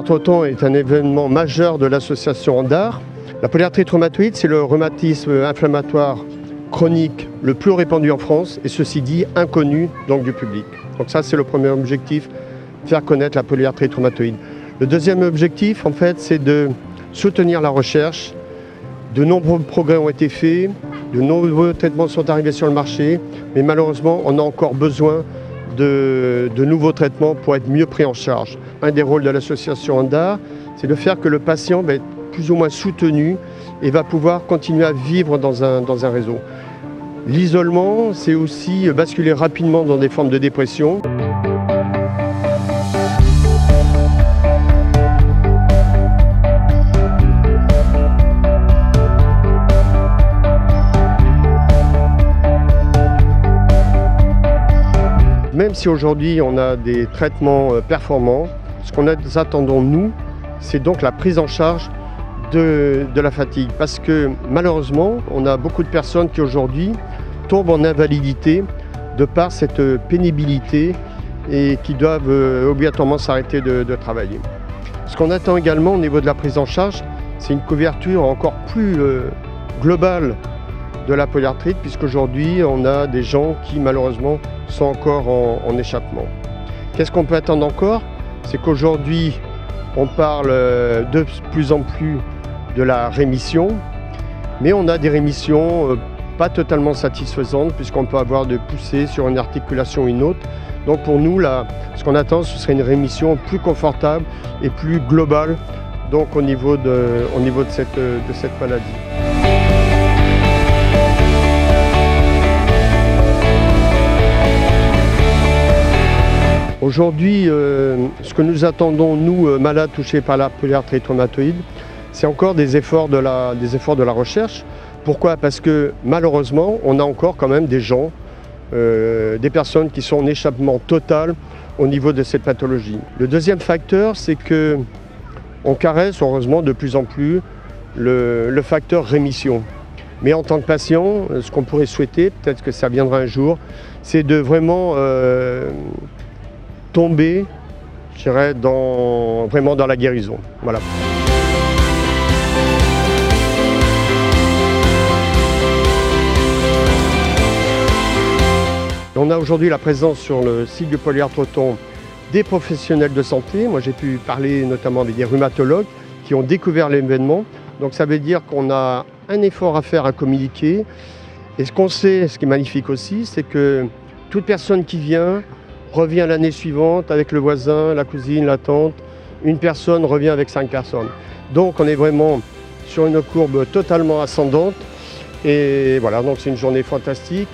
polyarthrose est un événement majeur de l'association Andar. La polyarthrite rhumatoïde, c'est le rhumatisme inflammatoire chronique le plus répandu en France et ceci dit inconnu donc, du public. Donc ça c'est le premier objectif, faire connaître la polyarthrite rhumatoïde. Le deuxième objectif en fait c'est de soutenir la recherche. De nombreux progrès ont été faits, de nombreux traitements sont arrivés sur le marché, mais malheureusement on a encore besoin de nouveaux traitements pour être mieux pris en charge. Un des rôles de l'association Andar, c'est de faire que le patient va être plus ou moins soutenu et va pouvoir continuer à vivre dans un réseau. L'isolement, c'est aussi basculer rapidement dans des formes de dépression. Même si aujourd'hui on a des traitements performants, ce qu'on attendons nous, c'est donc la prise en charge de la fatigue. Parce que malheureusement, on a beaucoup de personnes qui aujourd'hui tombent en invalidité de par cette pénibilité et qui doivent obligatoirement s'arrêter de travailler. Ce qu'on attend également au niveau de la prise en charge, c'est une couverture encore plus globale de la polyarthrite, puisqu'aujourd'hui on a des gens qui malheureusement sont encore en échappement. Qu'est-ce qu'on peut attendre encore? C'est qu'aujourd'hui on parle de plus en plus de la rémission, mais on a des rémissions pas totalement satisfaisantes puisqu'on peut avoir de poussées sur une articulation ou une autre. Donc pour nous, là, ce qu'on attend, ce serait une rémission plus confortable et plus globale donc au niveau de cette maladie. Aujourd'hui, ce que nous attendons, nous, malades touchés par la polyarthrite rhumatoïde, c'est encore des efforts de la recherche. Pourquoi? Parce que malheureusement, on a encore quand même des gens, des personnes qui sont en échappement total au niveau de cette pathologie. Le deuxième facteur, c'est qu'on caresse, heureusement, de plus en plus le facteur rémission. Mais en tant que patient, ce qu'on pourrait souhaiter, peut-être que ça viendra un jour, c'est de vraiment tomber, je dirais, vraiment dans la guérison. Voilà. On a aujourd'hui la présence sur le site du polyarthrose des professionnels de santé. Moi, j'ai pu parler notamment avec des rhumatologues qui ont découvert l'événement. Donc ça veut dire qu'on a un effort à faire à communiquer. Et ce qu'on sait, ce qui est magnifique aussi, c'est que toute personne qui vient revient l'année suivante avec le voisin, la cousine, la tante. Une personne revient avec 5 personnes. Donc on est vraiment sur une courbe totalement ascendante. Et voilà, donc c'est une journée fantastique.